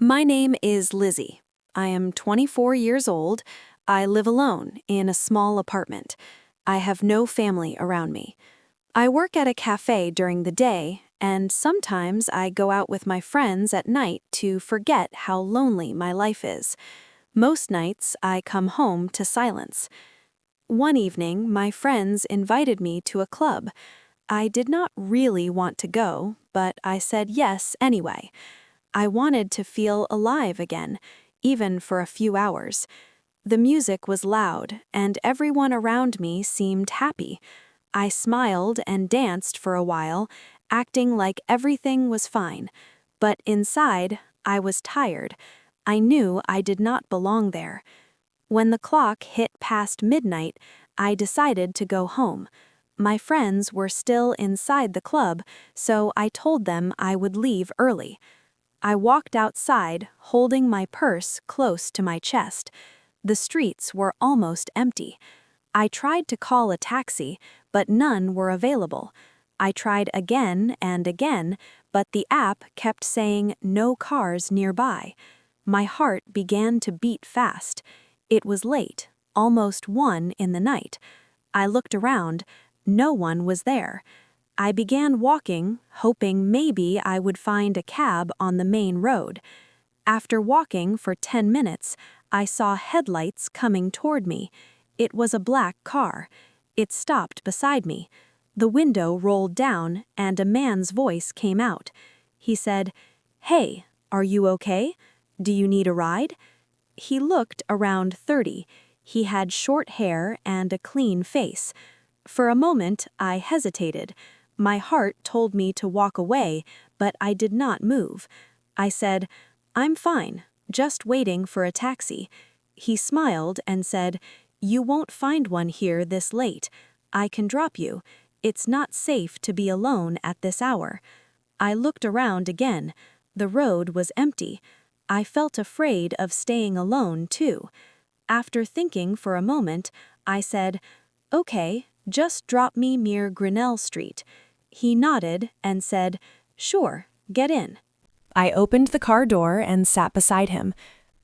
My name is Lizzie. I am 24 years old. I live alone in a small apartment. I have no family around me. I work at a cafe during the day, and sometimes I go out with my friends at night to forget how lonely my life is. Most nights, I come home to silence. One evening, my friends invited me to a club. I did not really want to go, but I said yes anyway. I wanted to feel alive again, even for a few hours. The music was loud, and everyone around me seemed happy. I smiled and danced for a while, acting like everything was fine. But inside, I was tired. I knew I did not belong there. When the clock hit past midnight, I decided to go home. My friends were still inside the club, so I told them I would leave early. I walked outside, holding my purse close to my chest. The streets were almost empty. I tried to call a taxi, but none were available. I tried again and again, but the app kept saying no cars nearby. My heart began to beat fast. It was late, almost 1 in the night. I looked around. No one was there. I began walking, hoping maybe I would find a cab on the main road. After walking for 10 minutes, I saw headlights coming toward me. It was a black car. It stopped beside me. The window rolled down, and a man's voice came out. He said, "Hey, are you okay? Do you need a ride?" He looked around 30. He had short hair and a clean face. For a moment, I hesitated. My heart told me to walk away, but I did not move. I said, "I'm fine, just waiting for a taxi." He smiled and said, "You won't find one here this late. I can drop you. It's not safe to be alone at this hour." I looked around again. The road was empty. I felt afraid of staying alone, too. After thinking for a moment, I said, "Okay, just drop me near Grinnell Street." He nodded and said, "Sure, get in." I opened the car door and sat beside him.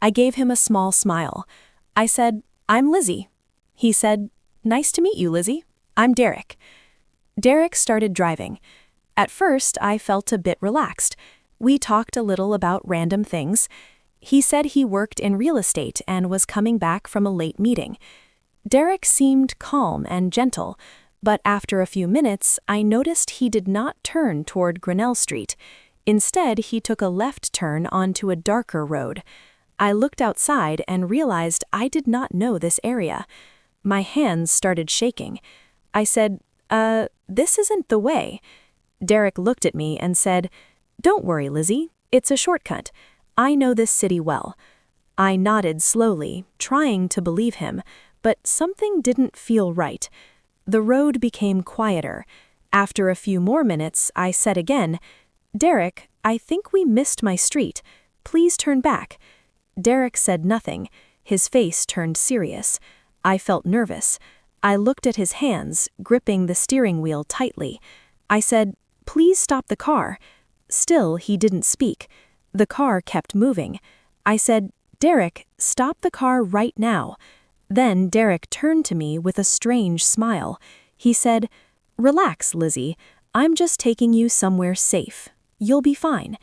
I gave him a small smile. I said, "I'm Lizzie." He said, "Nice to meet you, Lizzie. I'm Derek." Derek started driving. At first, I felt a bit relaxed. We talked a little about random things. He said he worked in real estate and was coming back from a late meeting. Derek seemed calm and gentle, but after a few minutes, I noticed he did not turn toward Grinnell Street. Instead, he took a left turn onto a darker road. I looked outside and realized I did not know this area. My hands started shaking. I said, this isn't the way." Derek looked at me and said, "Don't worry, Lizzie. It's a shortcut. I know this city well." I nodded slowly, trying to believe him, but something didn't feel right. The road became quieter. After a few more minutes, I said again, "Derek, I think we missed my street. Please turn back." Derek said nothing. His face turned serious. I felt nervous. I looked at his hands, gripping the steering wheel tightly. I said, "Please stop the car." Still, he didn't speak. The car kept moving. I said, "Derek, stop the car right now." Then Derek turned to me with a strange smile. He said, "Relax, Lizzie. I'm just taking you somewhere safe. You'll be fine."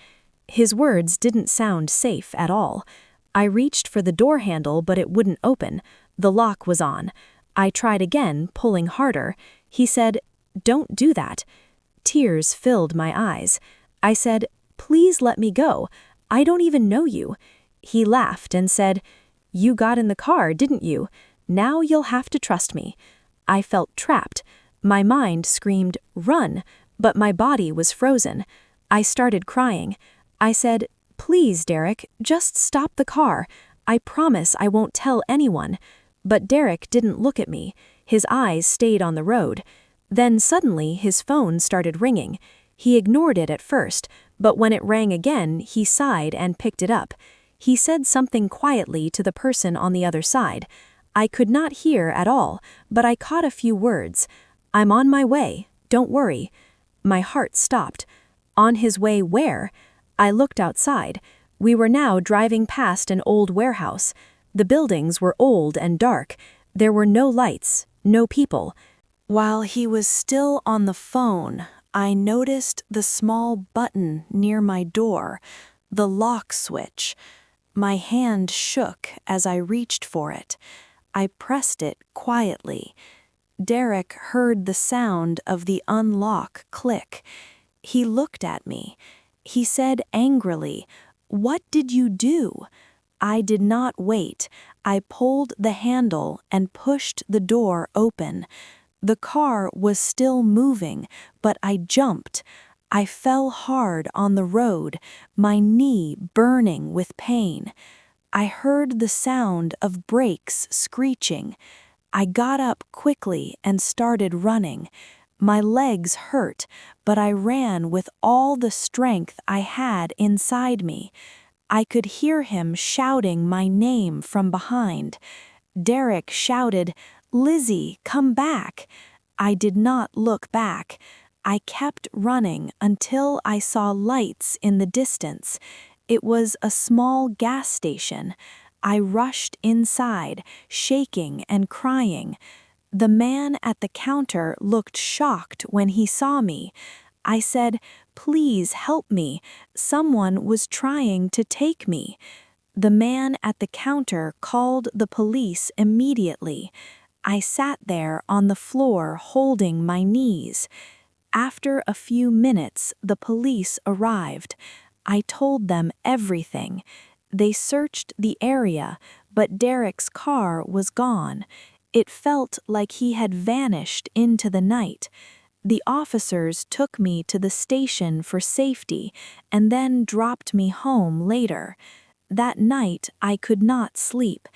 His words didn't sound safe at all. I reached for the door handle, but it wouldn't open. The lock was on. I tried again, pulling harder. He said, "Don't do that." Tears filled my eyes. I said, "Please let me go. I don't even know you." He laughed and said, "You got in the car, didn't you? Now you'll have to trust me." I felt trapped. My mind screamed, "Run," but my body was frozen. I started crying. I said, "Please, Derek, just stop the car. I promise I won't tell anyone." But Derek didn't look at me. His eyes stayed on the road. Then suddenly his phone started ringing. He ignored it at first, but when it rang again, he sighed and picked it up. He said something quietly to the person on the other side. I could not hear at all, but I caught a few words. "I'm on my way. Don't worry." My heart stopped. On his way where? I looked outside. We were now driving past an old warehouse. The buildings were old and dark. There were no lights, no people. While he was still on the phone, I noticed the small button near my door, the lock switch. My hand shook as I reached for it. I pressed it quietly. Derek heard the sound of the unlock click. He looked at me. He said angrily, "What did you do?" I did not wait. I pulled the handle and pushed the door open. The car was still moving, but I jumped. I fell hard on the road, my knee burning with pain. I heard the sound of brakes screeching. I got up quickly and started running. My legs hurt, but I ran with all the strength I had inside me. I could hear him shouting my name from behind. Derek shouted, "Lizzie, come back." I did not look back. I kept running until I saw lights in the distance. It was a small gas station. I rushed inside, shaking and crying. The man at the counter looked shocked when he saw me. I said, "Please help me. Someone was trying to take me." The man at the counter called the police immediately. I sat there on the floor holding my knees. After a few minutes, the police arrived. I told them everything. They searched the area, but Derek's car was gone. It felt like he had vanished into the night. The officers took me to the station for safety and then dropped me home later. That night I could not sleep.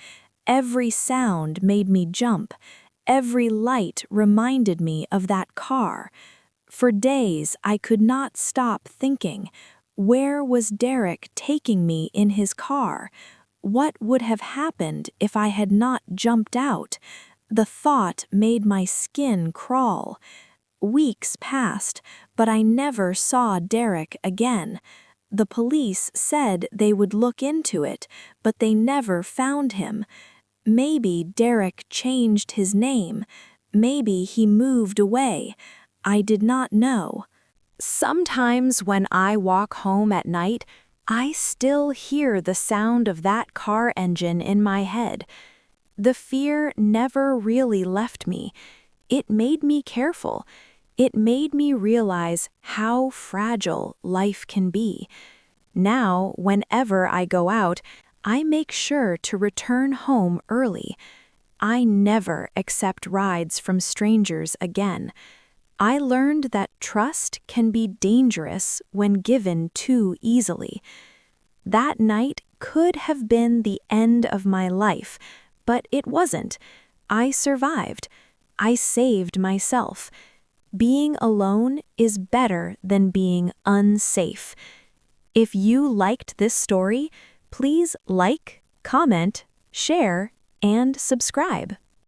Every sound made me jump. Every light reminded me of that car. For days I could not stop thinking, where was Derek taking me in his car? What would have happened if I had not jumped out? The thought made my skin crawl. Weeks passed, but I never saw Derek again. The police said they would look into it, but they never found him. Maybe Derek changed his name. Maybe he moved away. I did not know. Sometimes when I walk home at night, I still hear the sound of that car engine in my head. The fear never really left me. It made me careful. It made me realize how fragile life can be. Now, whenever I go out, I make sure to return home early. I never accept rides from strangers again. I learned that trust can be dangerous when given too easily. That night could have been the end of my life, but it wasn't. I survived. I saved myself. Being alone is better than being unsafe. If you liked this story, please like, comment, share, and subscribe.